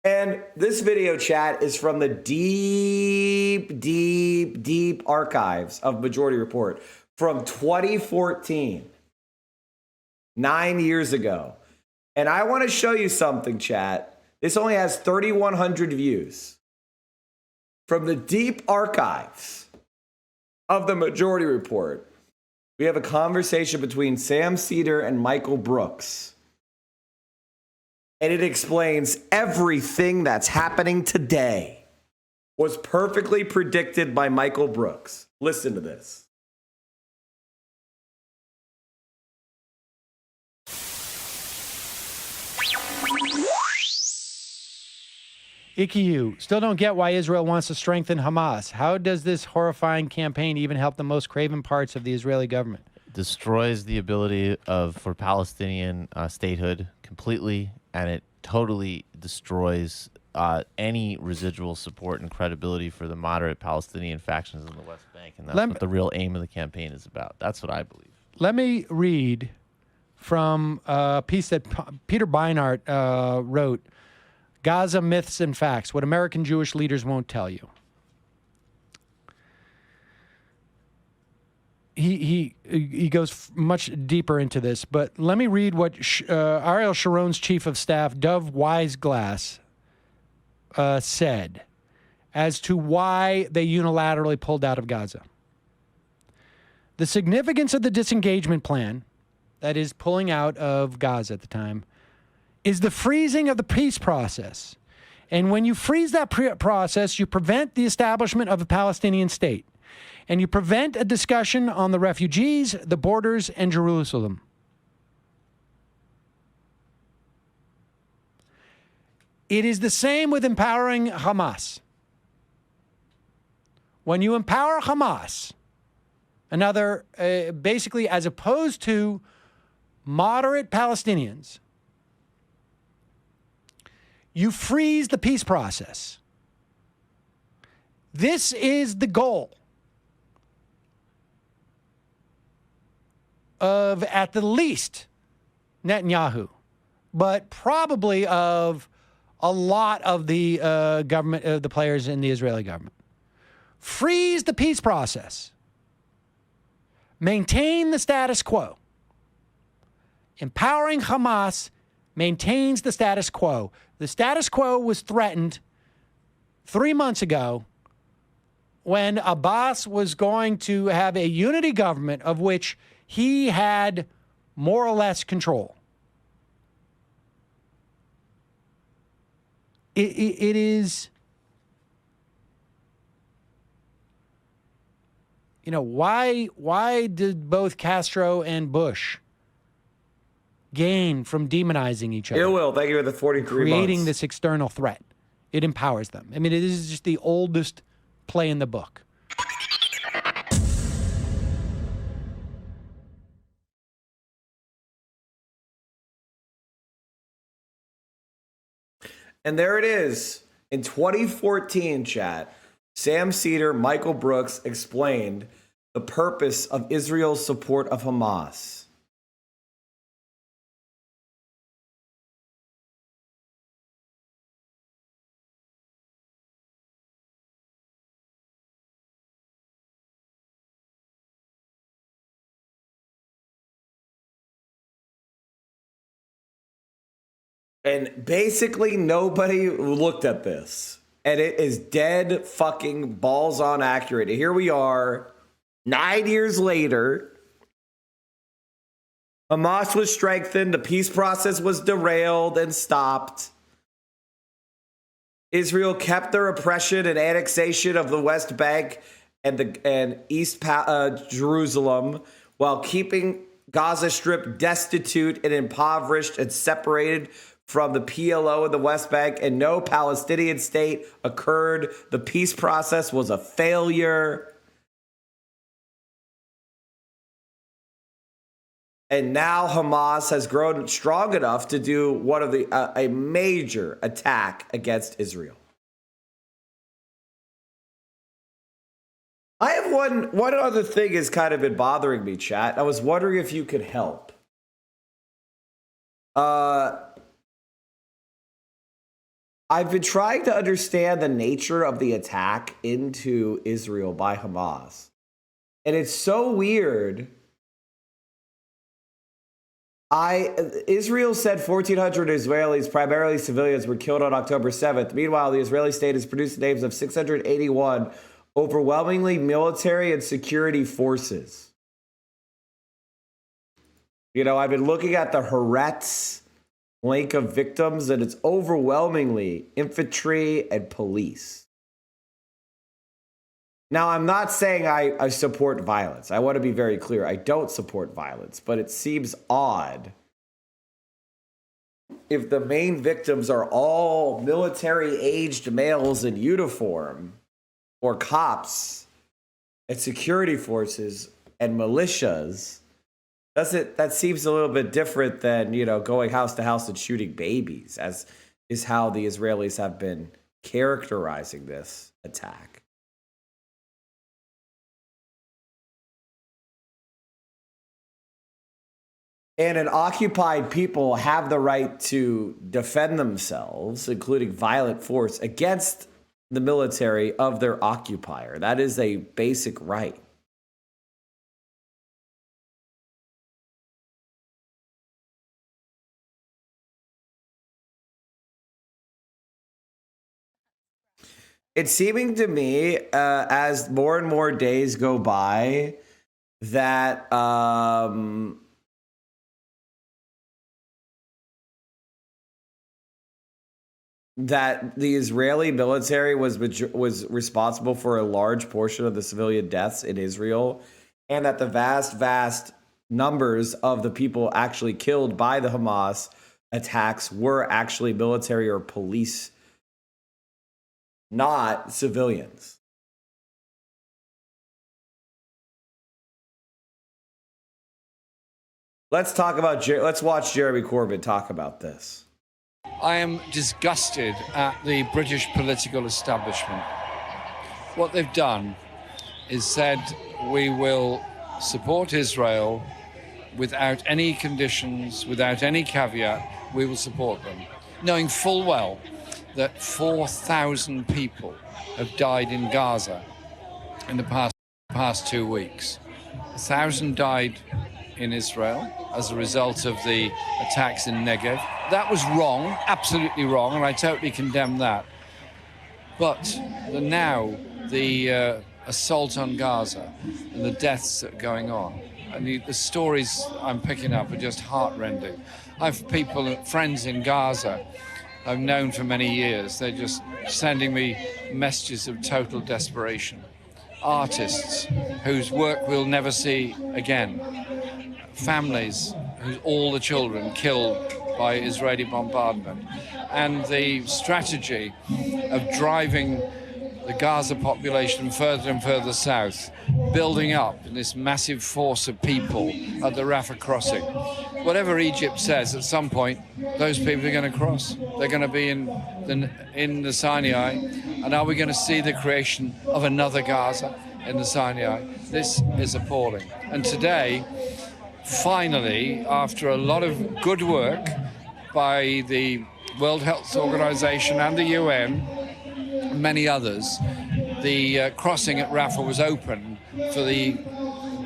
And this video, chat, is from the deep archives of Majority Report from 2014, 9 years ago. And I want to show you something, chat. This only has 3,100 views. From the deep archives of the Majority Report, we have a conversation between Sam Seder and Michael Brooks. And it explains everything that's happening today was perfectly predicted by Michael Brooks. Listen to this. IKU, still don't get why Israel wants to strengthen Hamas. How does this horrifying campaign even help the most craven parts of the Israeli government? Destroys the ability for Palestinian statehood completely, and it totally destroys any residual support and credibility for the moderate Palestinian factions in the West Bank, and that's what the real aim of the campaign is about. That's what I believe. Let me read from a piece that Peter Beinart wrote, Gaza Myths and Facts, What American Jewish Leaders Won't Tell You. He goes much deeper into this, but let me read what Ariel Sharon's chief of staff, Dov Weisglass, said as to why they unilaterally pulled out of Gaza. The significance of the disengagement plan, that is pulling out of Gaza at the time, is the freezing of the peace process. And when you freeze that process, you prevent the establishment of a Palestinian state. And you prevent a discussion on the refugees, the borders, and Jerusalem. It is the same with empowering Hamas. When you empower Hamas, basically as opposed to moderate Palestinians, you freeze the peace process. This is the goal of, at the least, Netanyahu, but probably of a lot of the government, the players in the Israeli government. Freeze the peace process. Maintain the status quo. Empowering Hamas maintains the status quo. The status quo was threatened 3 months ago when Abbas was going to have a unity government of which he had more or less control. It is, why did both Castro and Bush gain from demonizing each other? It will. Thank you for the 43 creating months. this external threat. It empowers them. I mean, it is just the oldest play in the book. And there it is. In 2014, chat, Sam Seder, Michael Brooks explained the purpose of Israel's support of Hamas. And basically nobody looked at this. And it is dead fucking balls on accurate. Here we are, 9 years later. Hamas was strengthened. The peace process was derailed and stopped. Israel kept their oppression and annexation of the West Bank and East Jerusalem while keeping Gaza Strip destitute and impoverished and separated from the PLO in the West Bank, and no Palestinian state occurred. The peace process was a failure. And now Hamas has grown strong enough to do one of a major attack against Israel. I have one other thing has kind of been bothering me, chat. I was wondering if you could help. I've been trying to understand the nature of the attack into Israel by Hamas. And it's so weird. Israel said 1,400 Israelis, primarily civilians, were killed on October 7th. Meanwhile, the Israeli state has produced the names of 681 overwhelmingly military and security forces. You know, I've been looking at the Haaretz link of victims, and it's overwhelmingly infantry and police. Now, I'm not saying I support violence. I want to be very clear. I don't support violence, but it seems odd if the main victims are all military-aged males in uniform, or cops and security forces and militias. That seems a little bit different than, you know, going house to house and shooting babies, as is how the Israelis have been characterizing this attack. And an occupied people have the right to defend themselves, including violent force, against the military of their occupier. That is a basic right. It's seeming to me, as more and more days go by, that that the Israeli military was responsible for a large portion of the civilian deaths in Israel, and that the vast numbers of the people actually killed by the Hamas attacks were actually military or police, not civilians. Let's watch Jeremy Corbyn talk about this. I am disgusted at the British political establishment. What they've done is said, we will support Israel without any conditions, without any caveat, we will support them, knowing full well that 4,000 people have died in Gaza in the past 2 weeks. 1,000 died in Israel as a result of the attacks in Negev. That was wrong, absolutely wrong, and I totally condemn that. But the assault on Gaza and the deaths that are going on, and the stories I'm picking up are just heartrending. I've friends in Gaza I've known for many years. They're just sending me messages of total desperation. Artists whose work we'll never see again. Families all the children killed by Israeli bombardment. And the strategy of driving the Gaza population further and further south, building up this massive force of people at the Rafah crossing. Whatever Egypt says, at some point, those people are going to cross. They're going to be in the Sinai. And are we going to see the creation of another Gaza in the Sinai? This is appalling. And today, finally, after a lot of good work by the World Health Organization and the UN, and many others, the crossing at Rafah was open for the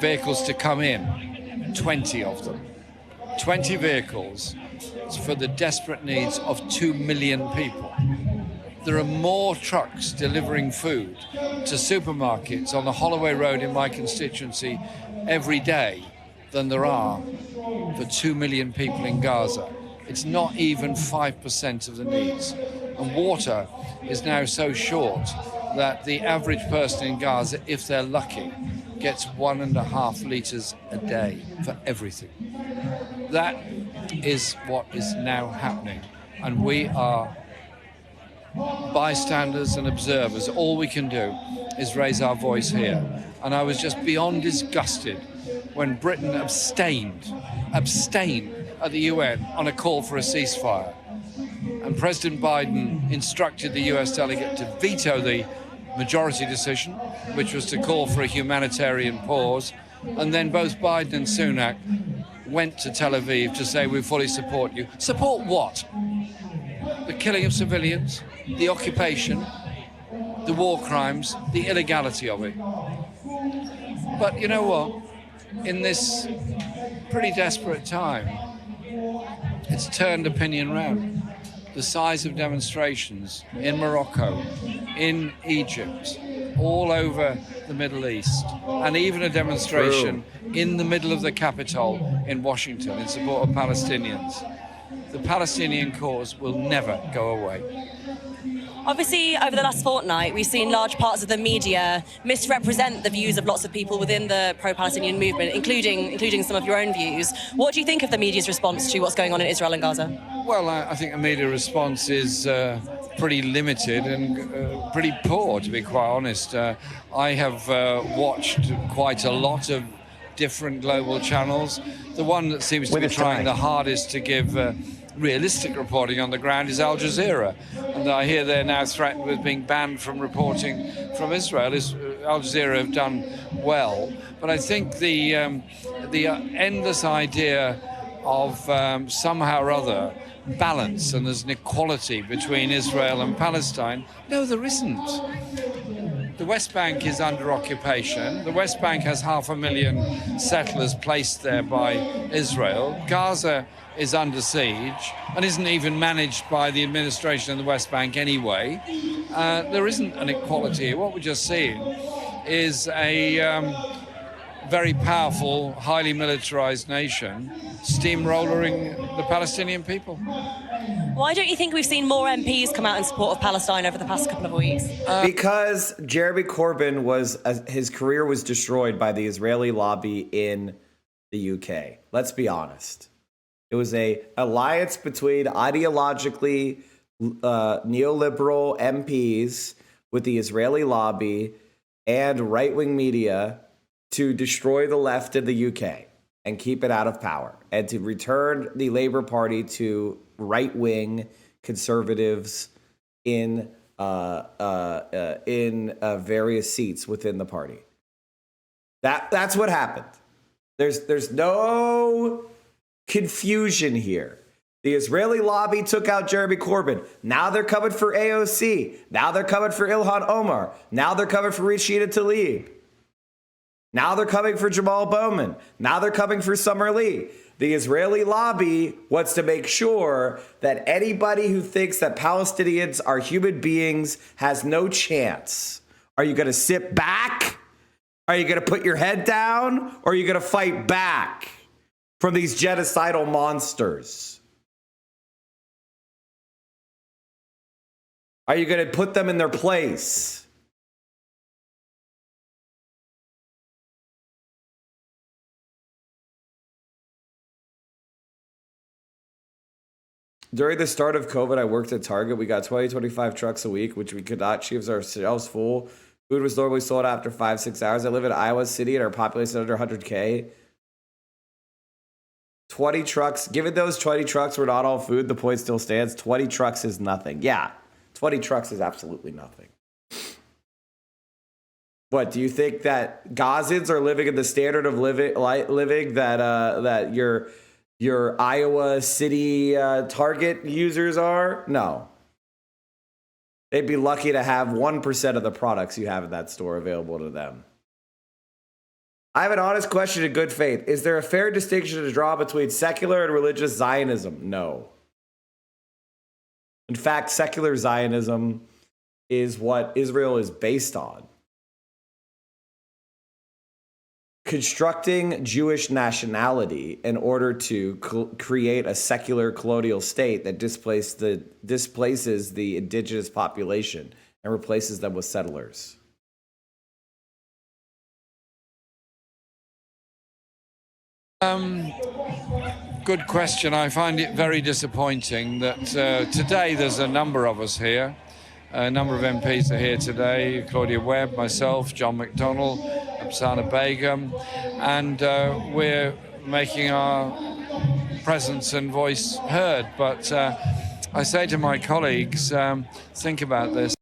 vehicles to come in, 20 of them. 20 vehicles for the desperate needs of 2 million people. There are more trucks delivering food to supermarkets on the Holloway Road in my constituency every day than there are for 2 million people in Gaza. It's not even 5% of the needs. And water is now so short that the average person in Gaza, if they're lucky, gets 1.5 litres a day for everything. That is what is now happening. And we are bystanders and observers. All we can do is raise our voice here. And I was just beyond disgusted when Britain abstained at the UN on a call for a ceasefire. And President Biden instructed the US delegate to veto the majority decision, which was to call for a humanitarian pause. And then both Biden and Sunak went to Tel Aviv to say, we fully support you. Support what? the killing of civilians, the occupation, the war crimes, the illegality of it. But you know what? In this pretty desperate time, it's turned opinion round. The size of demonstrations in Morocco, in Egypt, all over the Middle East, and even a demonstration in the middle of the Capitol in Washington in support of Palestinians. The Palestinian cause will never go away. Obviously, over the last fortnight, we've seen large parts of the media misrepresent the views of lots of people within the pro-Palestinian movement, including some of your own views. What do you think of the media's response to what's going on in Israel and Gaza? Well, I think the media response is pretty limited and pretty poor, to be quite honest. I have watched quite a lot of different global channels. The one that seems to be trying the hardest to give realistic reporting on the ground is Al Jazeera, and I hear they're now threatened with being banned from reporting from Israel. Al Jazeera have done well, but I think the endless idea of somehow or other balance and there's an equality between Israel and Palestine, no, there isn't. The West Bank is under occupation. The West Bank has 500,000 settlers placed there by Israel. Gaza is under siege and isn't even managed by the administration in the West Bank anyway. There isn't an equality here. What we're just seeing is a very powerful, highly militarized nation steamrollering the Palestinian people. Why don't you think we've seen more MPs come out in support of Palestine over the past couple of weeks? Because Jeremy Corbyn his career was destroyed by the Israeli lobby in the UK. Let's be honest. It was a alliance between ideologically neoliberal MPs with the Israeli lobby and right-wing media to destroy the left in the UK and keep it out of power and to return the Labour Party to right-wing conservatives in various seats within the party. That's what happened. There's no confusion here. The Israeli lobby took out Jeremy Corbyn. Now they're coming for AOC. Now they're coming for Ilhan Omar. Now they're coming for Rashida Tlaib. Now they're coming for Jamal Bowman. Now they're coming for Summer Lee. The Israeli lobby wants to make sure that anybody who thinks that Palestinians are human beings has no chance. Are you going to sit back? Are you going to put your head down? Or are you going to fight back from these genocidal monsters? Are you going to put them in their place? During the start of COVID, I worked at Target. We got 25 trucks a week, which we could not achieve our shelves full. Food was normally sold after 5-6 hours. I live in Iowa City and our population is under 100K. 20 trucks. Given those 20 trucks were not all food, the point still stands. 20 trucks is nothing. Yeah, 20 trucks is absolutely nothing. What, do you think that Gazans are living in the standard of living that your Iowa City Target users are? No. They'd be lucky to have 1% of the products you have in that store available to them. I have an honest question in good faith. Is there a fair distinction to draw between secular and religious Zionism? No. In fact, secular Zionism is what Israel is based on. Constructing Jewish nationality in order to create a secular colonial state that displaces the indigenous population and replaces them with settlers. Good question. I find it very disappointing that today there's a number of us here. A number of MPs are here today, Claudia Webb, myself, John McDonnell, Absana Begum, and we're making our presence and voice heard. But I say to my colleagues, think about this.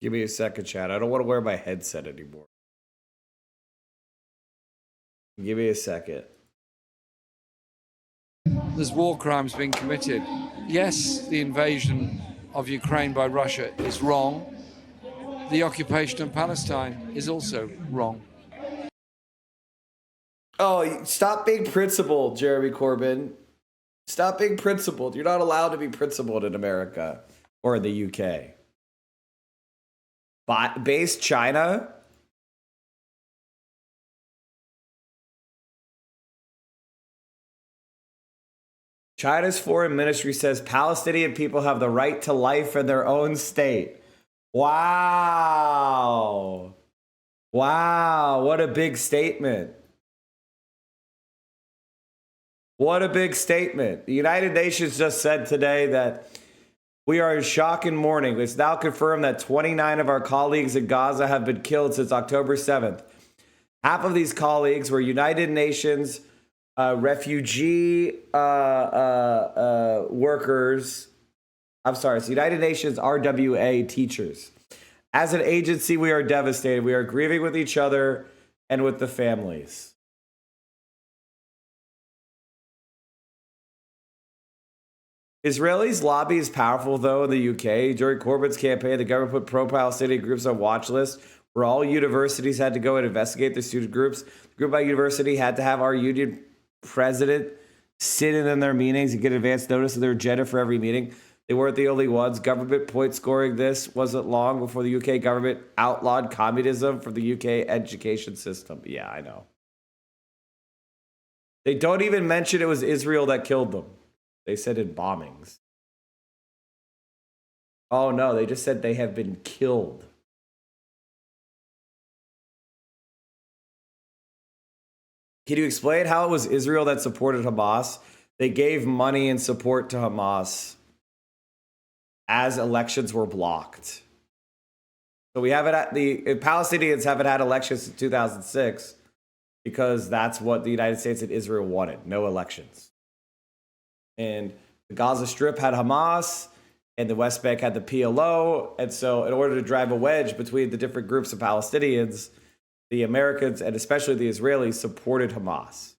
Give me a second, chat. I don't want to wear my headset anymore. Give me a second. There's war crimes being committed. Yes, the invasion of Ukraine by Russia is wrong. The occupation of Palestine is also wrong. Oh, stop being principled, Jeremy Corbyn. Stop being principled. You're not allowed to be principled in America or in the UK. Base China? China's foreign ministry says Palestinian people have the right to life in their own state. Wow. Wow, what a big statement. What a big statement. The United Nations just said today that we are in shock and mourning. It's now confirmed that 29 of our colleagues in Gaza have been killed since October 7th. Half of these colleagues were United Nations refugee workers. I'm sorry, it's United Nations RWA teachers. As an agency, we are devastated. We are grieving with each other and with the families. Israelis' lobby is powerful, though, in the UK. During Corbyn's campaign, the government put pro-Palestinian groups on watch lists where all universities had to go and investigate the student groups. The group by university had to have our union president sit in their meetings and get advance notice of their agenda for every meeting. They weren't the only ones. Government point scoring this wasn't long before the UK government outlawed communism from the UK education system. Yeah, I know. They don't even mention it was Israel that killed them. They said in bombings. Oh no, they just said they have been killed. Can you explain how it was Israel that supported Hamas? They gave money and support to Hamas as elections were blocked. So we haven't the Palestinians haven't had elections since 2006 because that's what the United States and Israel wanted, no elections. And the Gaza Strip had Hamas, and the West Bank had the PLO. And so in order to drive a wedge between the different groups of Palestinians, the Americans and especially the Israelis supported Hamas.